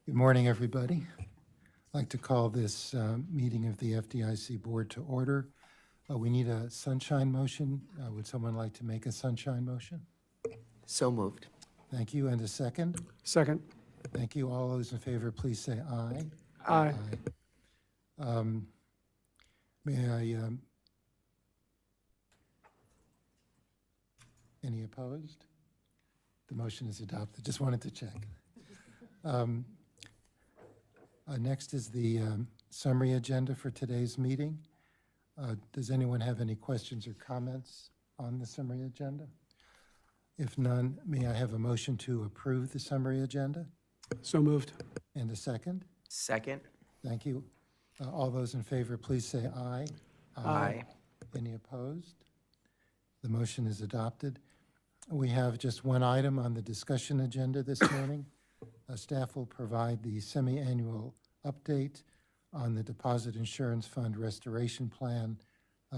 Good morning, everybody. I'd like to call this meeting of the FDIC Board to order. We need a sunshine motion. Would someone like to make a sunshine motion? So moved. Thank you. And a second? Second. Thank you. All those in favor, please say aye. Aye. May I, any opposed? The motion is adopted. Just wanted to check. Next is the summary agenda for today's meeting. Does anyone have any questions or comments on the summary agenda? If none, may I have a motion to approve the summary agenda? So moved. And a second? Second. Thank you. All those in favor, please say aye. Aye. Any opposed? The motion is adopted. We have just one item on the discussion agenda this morning. Staff will provide the semi-annual update on the Deposit Insurance Fund Restoration Plan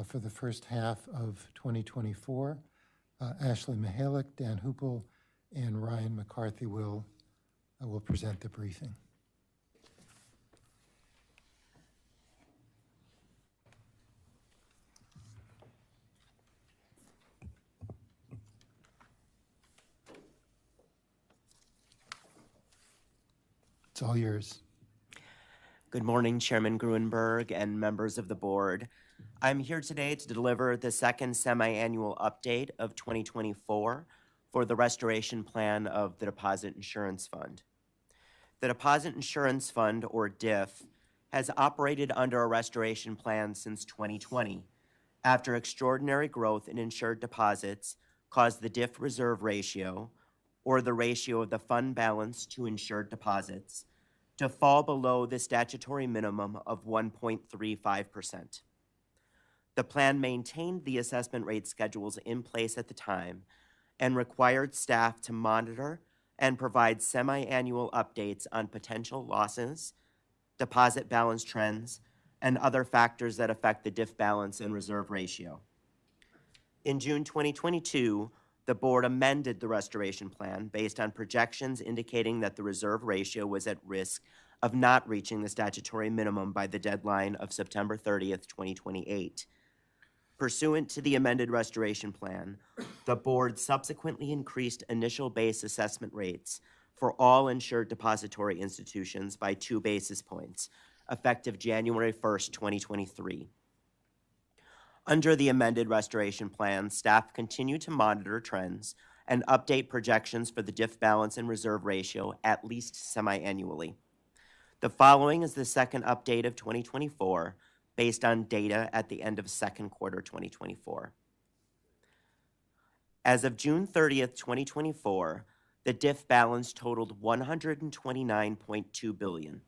for the first half of 2024. Ashley Mihalik, Dan Hupel, and Ryan McCarthy will present the briefing. It's all yours. Good morning, Chairman Gruenberg and members of the board. I'm here today to deliver the second semi-annual update of 2024 for the restoration plan of the Deposit Insurance Fund. The Deposit Insurance Fund, or DIF, has operated under a restoration plan since 2020, after extraordinary growth in insured deposits caused the DIF reserve ratio, or the ratio of the fund balance to insured deposits, to fall below the statutory minimum of 1.35%. The plan maintained the assessment rate schedules in place at the time and required staff to monitor and provide semi-annual updates on potential losses, deposit balance trends, and other factors that affect the DIF balance and reserve ratio. In June 2022, the board amended the restoration plan based on projections indicating that the reserve ratio was at risk of not reaching the statutory minimum by the deadline of September 30th, 2028. Pursuant to the amended restoration plan, the board subsequently increased initial base assessment rates for all insured depository institutions by 2 basis points, effective January 1st, 2023. Under the amended restoration plan, staff continue to monitor trends and update projections for the DIF balance and reserve ratio at least semi-annually. The following is the second update of 2024 based on data at the end of second quarter 2024. As of June 30th, 2024, the DIF balance totaled $129.2 billion,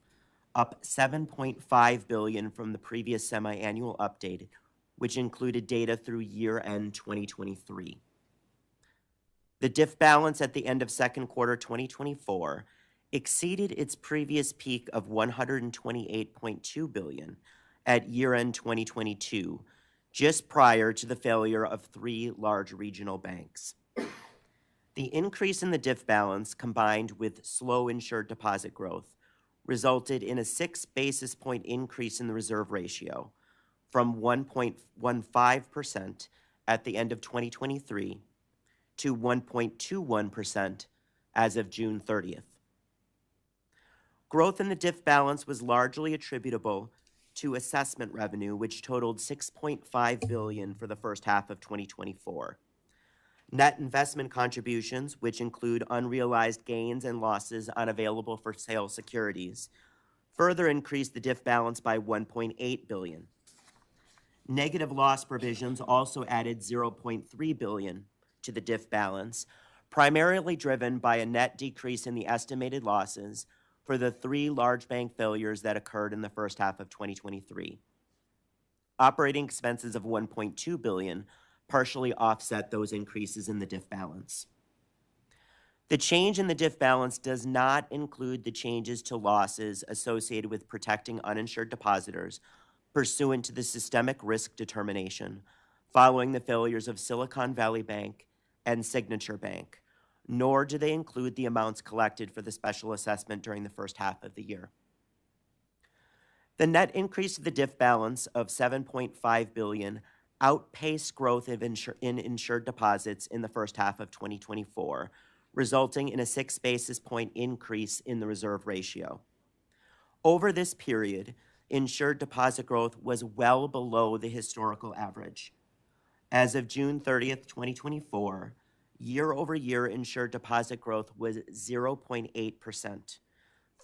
up $7.5 billion from the previous semi-annual update, which included data through year-end 2023. The DIF balance at the end of second quarter 2024 exceeded its previous peak of $128.2 billion at year-end 2022, just prior to the failure of 3 large regional banks. The increase in the DIF balance, combined with slow insured deposit growth, resulted in a 6 basis point increase in the reserve ratio, from 1.15% at the end of 2023 to 1.21% as of June 30th. Growth in the DIF balance was largely attributable to assessment revenue, which totaled $6.5 billion for the first half of 2024. Net investment contributions, which include unrealized gains and losses on available for sale securities, further increased the DIF balance by $1.8 billion. Negative loss provisions also added $0.3 billion to the DIF balance, primarily driven by a net decrease in the estimated losses for the 3 large bank failures that occurred in the first half of 2023. Operating expenses of $1.2 billion partially offset those increases in the DIF balance. The change in the DIF balance does not include the changes to losses associated with protecting uninsured depositors pursuant to the systemic risk determination following the failures of Silicon Valley Bank and Signature Bank, nor do they include the amounts collected for the special assessment during the first half of the year. The net increase to the DIF balance of $7.5 billion outpaced growth in insured deposits in the first half of 2024, resulting in a 6 basis point increase in the reserve ratio. Over this period, insured deposit growth was well below the historical average. As of June 30th, 2024, year-over-year insured deposit growth was 0.8%,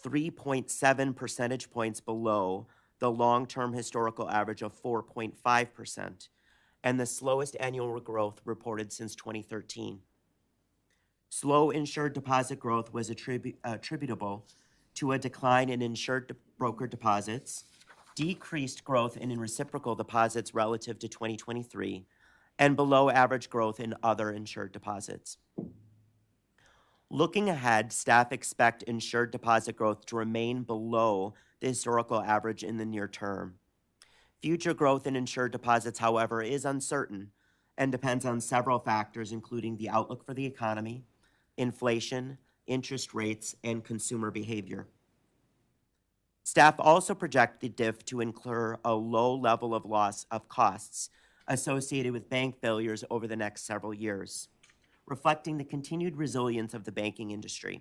3.7 percentage points below the long-term historical average of 4.5%, and the slowest annual growth reported since 2013. Slow insured deposit growth was attributable to a decline in insured broker deposits, decreased growth in reciprocal deposits relative to 2023, and below average growth in other insured deposits. Looking ahead, staff expect insured deposit growth to remain below the historical average in the near term. Future growth in insured deposits, however, is uncertain and depends on several factors, including the outlook for the economy, inflation, interest rates, and consumer behavior. Staff also project the DIF to incur a low level of loss of costs associated with bank failures over the next several years, reflecting the continued resilience of the banking industry.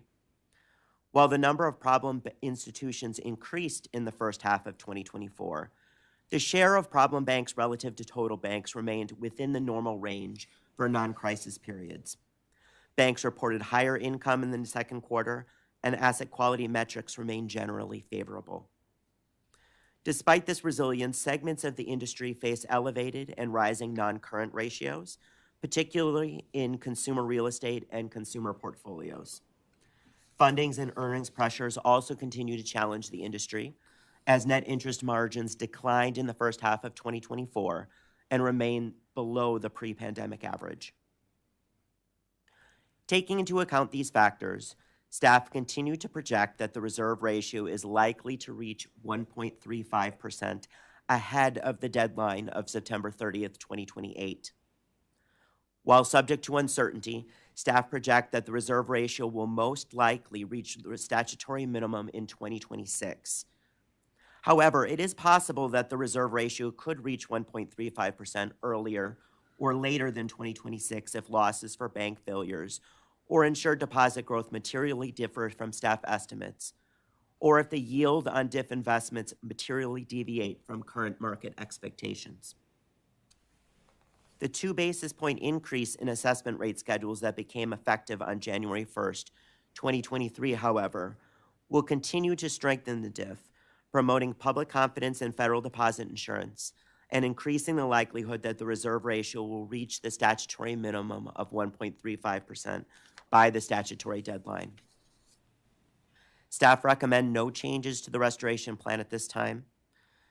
While the number of problem institutions increased in the first half of 2024, the share of problem banks relative to total banks remained within the normal range for non-crisis periods. Banks reported higher income in the second quarter, and asset quality metrics remain generally favorable. Despite this resilience, segments of the industry face elevated and rising non-current ratios, particularly in consumer real estate and consumer portfolios. Fundings and earnings pressures also continue to challenge the industry, as net interest margins declined in the first half of 2024 and remain below the pre-pandemic average. Taking into account these factors, staff continue to project that the reserve ratio is likely to reach 1.35% ahead of the deadline of September 30th, 2028. While subject to uncertainty, staff project that the reserve ratio will most likely reach the statutory minimum in 2026. However, it is possible that the reserve ratio could reach 1.35% earlier or later than 2026 if losses for bank failures or insured deposit growth materially differ from staff estimates, or if the yield on DIF investments materially deviate from current market expectations. The 2 basis point increase in assessment rate schedules that became effective on January 1st, 2023, however, will continue to strengthen the DIF, promoting public confidence in federal deposit insurance and increasing the likelihood that the reserve ratio will reach the statutory minimum of 1.35% by the statutory deadline. Staff recommend no changes to the restoration plan at this time.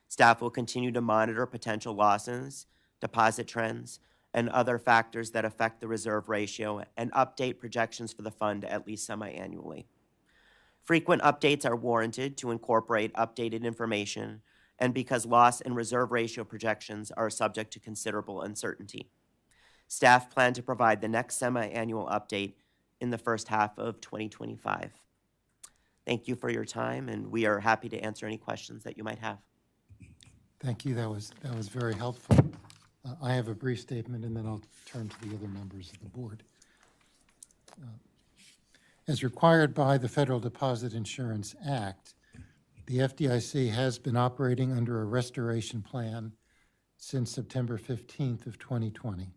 Staff will continue to monitor potential losses, deposit trends, and other factors that affect the reserve ratio and update projections for the fund at least semi-annually. Frequent updates are warranted to incorporate updated information and because loss and reserve ratio projections are subject to considerable uncertainty. Staff plan to provide the next semi-annual update in the first half of 2025. Thank you for your time, and we are happy to answer any questions that you might have. Thank you. That was very helpful. I have a brief statement, and then I'll turn to the other members of the board. As required by the Federal Deposit Insurance Act, the FDIC has been operating under a restoration plan since September 15th of 2020.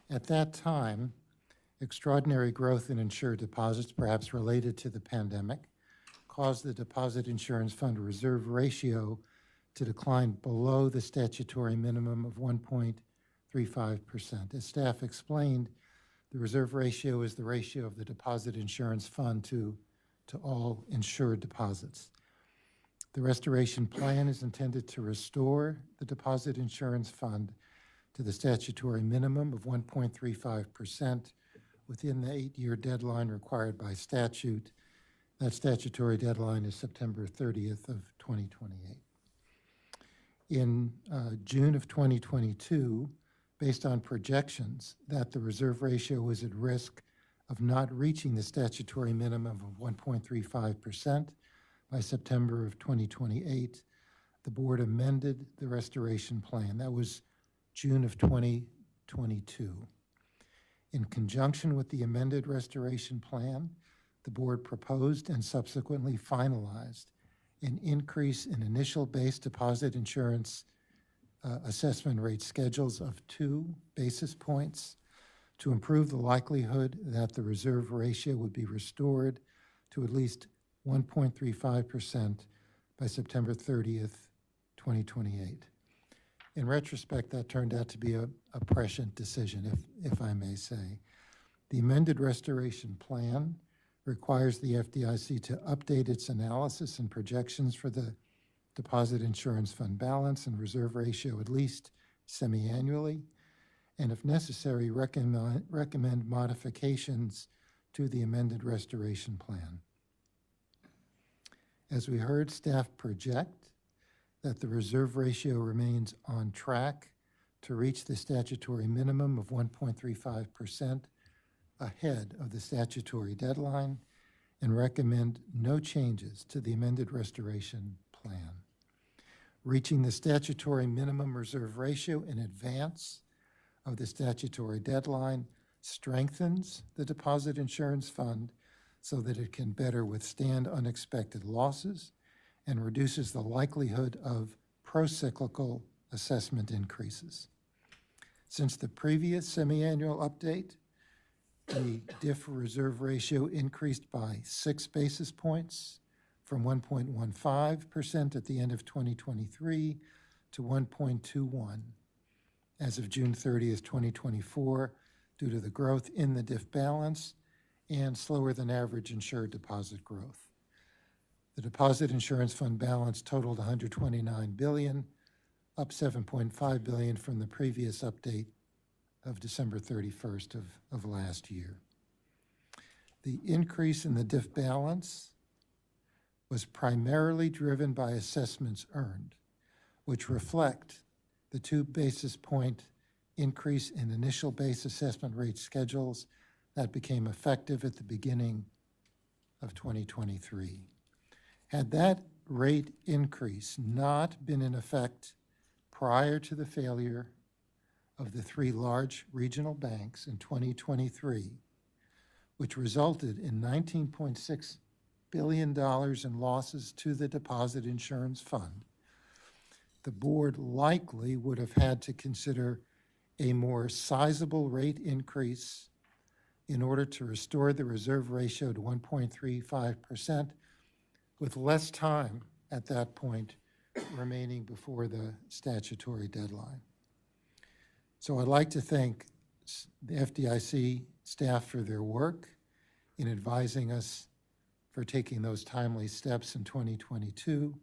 At that time, extraordinary growth in insured deposits, perhaps related to the pandemic, caused the Deposit Insurance Fund reserve ratio to decline below the statutory minimum of 1.35%. As staff explained, the reserve ratio is the ratio of the Deposit Insurance Fund to all insured deposits. The restoration plan is intended to restore the Deposit Insurance Fund to the statutory minimum of 1.35% within the 8-year deadline required by statute. That statutory deadline is September 30th of 2028. In June of 2022, based on projections that the reserve ratio was at risk of not reaching the statutory minimum of 1.35% by September of 2028, the board amended the restoration plan. That was June of 2022. In conjunction with the amended restoration plan, the board proposed and subsequently finalized an increase in initial base deposit insurance assessment rate schedules of 2 basis points to improve the likelihood that the reserve ratio would be restored to at least 1.35% by September 30th, 2028. In retrospect, that turned out to be a prescient decision, if I may say. The amended restoration plan requires the FDIC to update its analysis and projections for the deposit insurance fund balance and reserve ratio at least semi-annually, and if necessary, recommend modifications to the amended restoration plan. As we heard, staff project that the reserve ratio remains on track to reach the statutory minimum of 1.35% ahead of the statutory deadline, and recommend no changes to the amended restoration plan. Reaching the statutory minimum reserve ratio in advance of the statutory deadline strengthens the deposit insurance fund so that it can better withstand unexpected losses and reduces the likelihood of procyclical assessment increases. Since the previous semi-annual update, the DIF reserve ratio increased by 6 basis points from 1.15% at the end of 2023 to 1.21 as of June 30th, 2024, due to the growth in the DIF balance and slower than average insured deposit growth. The deposit insurance fund balance totaled $129 billion, up $7.5 billion from the previous update of December 31st of last year. The increase in the DIF balance was primarily driven by assessments earned, which reflect the 2 basis point increase in initial base assessment rate schedules that became effective at the beginning of 2023. Had that rate increase not been in effect prior to the failure of the 3 large regional banks in 2023, which resulted in $19.6 billion in losses to the deposit insurance fund, the board likely would have had to consider a more sizable rate increase in order to restore the reserve ratio to 1.35%, with less time at that point remaining before the statutory deadline. So I'd like to thank the FDIC staff for their work in advising us for taking those timely steps in 2022,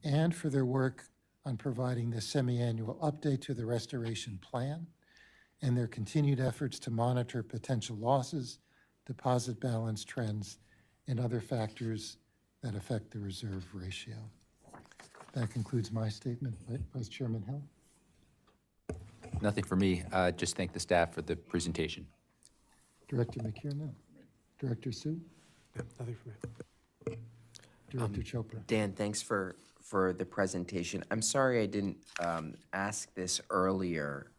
and for their work on providing the semi-annual update to the restoration plan, and their continued efforts to monitor potential losses, deposit balance trends, and other factors that affect the reserve ratio. That concludes my statement. Vice Chairman Hill? Nothing for me. Just thank the staff for the presentation. Director McKiernan? Director Sue? Nothing for me. Director Chopra? Dan, thanks for the presentation. I'm sorry I didn't ask this earlier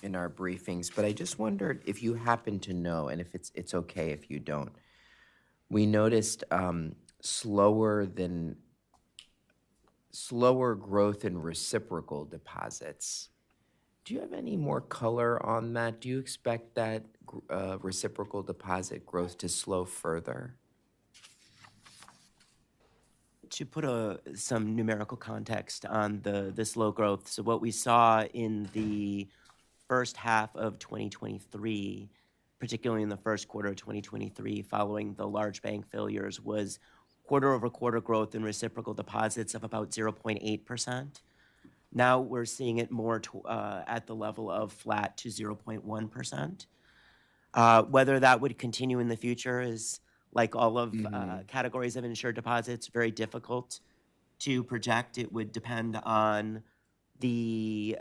in our briefings, but I just wondered if you happen to know, and if it's okay if you don't. We noticed slower growth in reciprocal deposits. Do you have any more color on that? Do you expect that reciprocal deposit growth to slow further? To put some numerical context on the slow growth, so what we saw in the first half of 2023, particularly in the first quarter of 2023, following the large bank failures, was quarter-over-quarter growth in reciprocal deposits of about 0.8%. Now we're seeing it more at the level of flat to 0.1%. Whether that would continue in the future is, like all of categories of insured deposits, very difficult to project. It would depend on the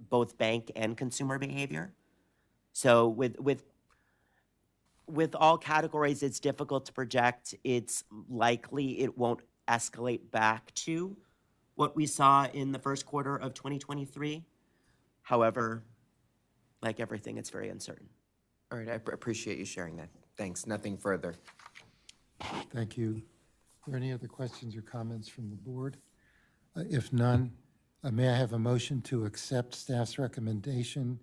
both bank and consumer behavior. So with with all categories, it's difficult to project. It's likely it won't escalate back to what we saw in the first quarter of 2023. However, like everything, it's very uncertain. All right, I appreciate you sharing that. Thanks, nothing further. Thank you. Are there any other questions or comments from the board? If none, may I have a motion to accept staff's recommendation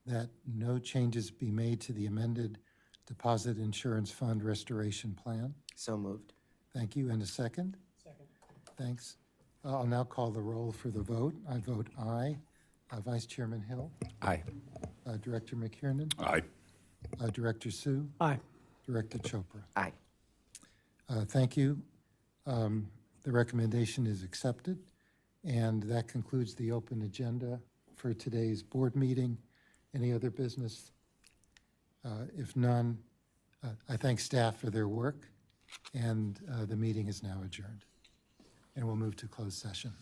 that no changes be made to the amended Deposit Insurance Fund Restoration Plan? So moved. Thank you. And a second? Second. Thanks. I'll now call the roll for the vote. I vote aye. Vice Chairman Hill? Aye. Director McKiernan? Aye. Director Sue? Aye. Director Chopra? Aye. Thank you. The recommendation is accepted, and that concludes the open agenda for today's board meeting. Any other business? If none, I thank staff for their work, and the meeting is now adjourned. And we'll move to closed session.